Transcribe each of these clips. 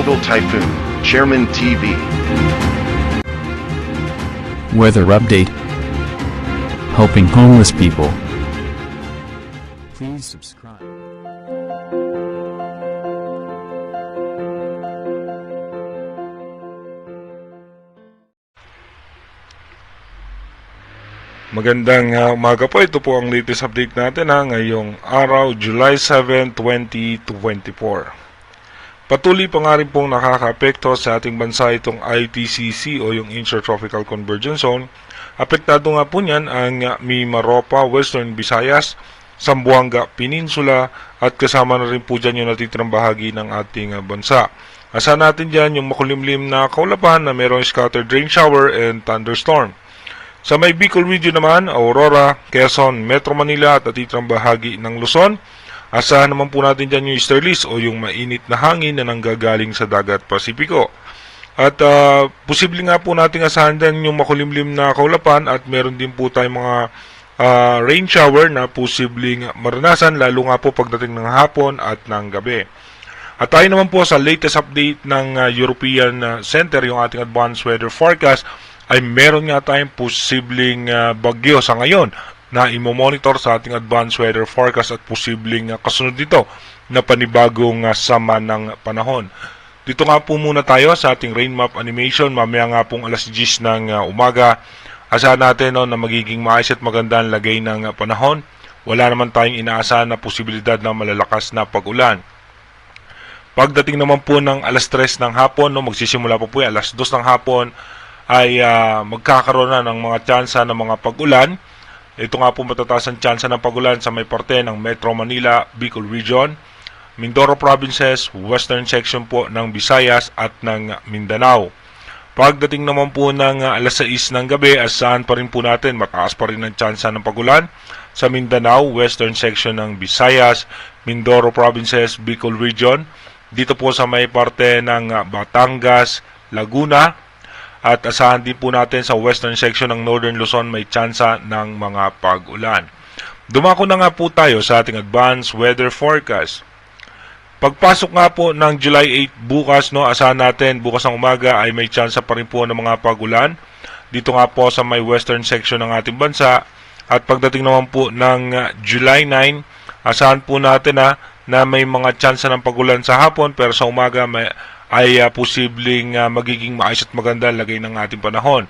Global Typhoon, Chairman TV. Weather update. Helping homeless people. Please subscribe. Magandang umaga po. Ito po ang latest update natin ngayong araw, July 7, 2024. Patuloy pa nga rin pong nakaka-apekto sa ating bansa itong ITCZ o yung Intertropical Convergence Zone. Apektado nga po niyan ang Mimaropa, Western Visayas, Zamboanga Peninsula at kasama na rin po dyan yung natitirang bahagi ng ating bansa. Asahan natin dyan yung makulimlim na kaulapan na mayroong scattered rain shower and thunderstorm. Sa may Bicol region naman, Aurora, Quezon, Metro Manila at natitirang bahagi ng Luzon, asahan naman po natin dyan yung easterlies o yung mainit na hangin na nanggagaling sa dagat Pasipiko. At posible nga po natin asahan din yung makulimlim na kaulapan at meron din po tayong mga rain shower na posibleng maranasan lalo nga po pagdating ng hapon at ng gabi. At tayo naman po sa latest update ng European Center, yung ating advanced weather forecast, ay meron nga tayong posibleng bagyo sa ngayon na imo-monitor sa ating advanced weather forecast at posibleng kasunod dito na panibagong sama ng panahon. Dito nga po muna tayo sa ating rain map animation. Mamaya nga pong alas 10 ng umaga, asahan natin na magiging maayos at maganda ang lagay ng panahon. Wala naman tayong inaasahan na posibilidad ng malalakas na pag-ulan. Pagdating naman po ng alas 3 ng hapon, magsisimula po alas 2 ng hapon, ay magkakaroon na ng mga tsansa ng mga pag-ulan. Ito nga po matataas ang tsansa ng pag-ulan sa may parte ng Metro Manila, Bicol Region, Mindoro Provinces, Western section po ng Visayas at ng Mindanao. Pagdating naman po ng alas 6 ng gabi, asahan pa rin po natin mataas pa rin ang tsansa ng pag-ulan sa Mindanao, Western section ng Visayas, Mindoro Provinces, Bicol Region, dito po sa may parte ng Batangas, Laguna, at asahan din po natin sa western section ng Northern Luzon may tsansa ng mga pag-ulan. Dumako na nga po tayo sa ating advanced weather forecast. Pagpasok nga po ng July 8 bukas, asahan natin bukas ng umaga ay may tsansa pa rin po ng mga pag-ulan. Dito nga po sa may western section ng ating bansa. At pagdating naman po ng July 9, asahan po natin na may mga tsansa ng pag-ulan sa hapon pero sa umaga ay posibleng magiging maayos at maganda lagay ng ating panahon.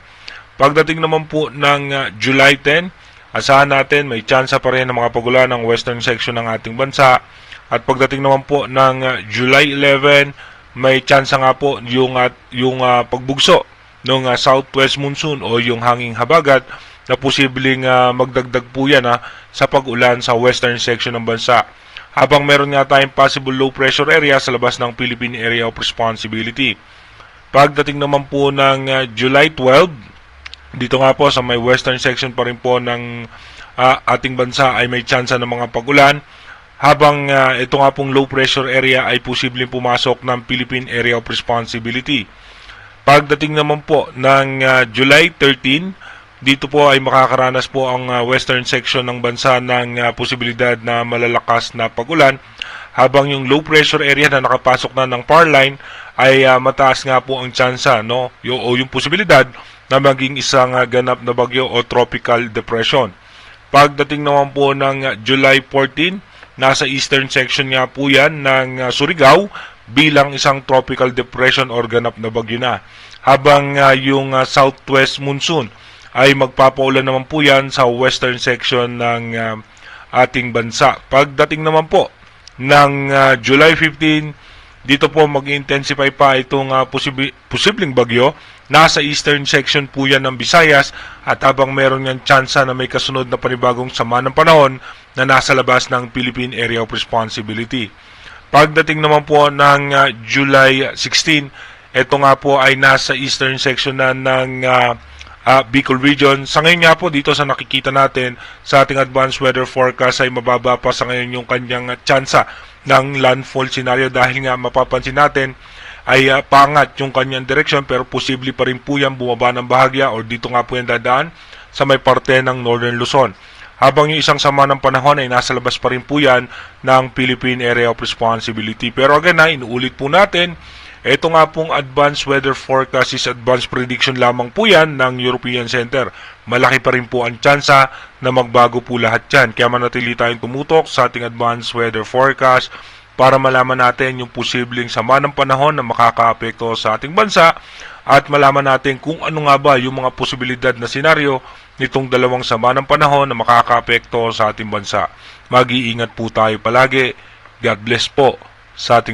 Pagdating naman po ng July 10, asahan natin may tsansa pa rin ng mga pagulan ng western section ng ating bansa. At pagdating naman po ng July 11, may tsansa nga po yung pagbugso ng southwest monsoon o yung hanging habagat na posibleng magdagdag po yan sa pag-ulan sa western section ng bansa. Habang meron nga tayong possible low pressure area sa labas ng Philippine Area of Responsibility. Pagdating naman po ng July 12, dito nga po sa may western section pa rin po ng ating bansa ay may tsansa ng mga pag-ulan. Habang ito nga pong low pressure area ay posibleng pumasok ng Philippine Area of Responsibility. Pagdating naman po ng July 13, dito po ay makakaranas po ang western section ng bansa ng posibilidad na malalakas na pag-ulan, habang yung low pressure area na nakapasok na ng PAR line ay mataas nga po ang tsansa o yung posibilidad na maging isang ganap na bagyo o tropical depression. Pagdating naman po ng July 14, nasa eastern section nga po yan ng Surigao bilang isang tropical depression or ganap na bagyo na. Habang yung southwest monsoon ay magpapaulan naman po yan sa western section ng ating bansa. Pagdating naman po ng July 15, dito po mag-intensify pa itong posibleng bagyo. Nasa eastern section po yan ng Visayas at habang meron yan tsansa na may kasunod na panibagong sama ng panahon na nasa labas ng Philippine Area of Responsibility. Pagdating naman po ng July 16, ito nga po ay nasa eastern section na ng Bicol Region. Sa ngayon nga po dito sa nakikita natin sa ating advanced weather forecast ay mababa pa sa ngayon yung kanyang tsansa ng landfall scenario dahil nga mapapansin natin ay pangat yung kanyang direksyon pero posible pa rin po yan bumaba ng bahagya o dito nga po yan dadaan sa may parte ng Northern Luzon. Habang yung isang sama ng panahon ay nasa labas pa rin po yan ng Philippine Area of Responsibility. Pero again inuulit po natin Ito nga pong advanced weather forecast is advanced prediction lamang po yan ng European Center. Malaki pa rin po ang tsansa na magbago po lahat yan. Kaya manatili tayong tumutok sa ating advanced weather forecast para malaman natin yung posibleng sama ng panahon na makakaapekto sa ating bansa at malaman natin kung ano nga ba yung mga posibilidad na senaryo nitong dalawang sama ng panahon na makakaapekto sa ating bansa. Mag-iingat po tayo palagi. God bless po sa ating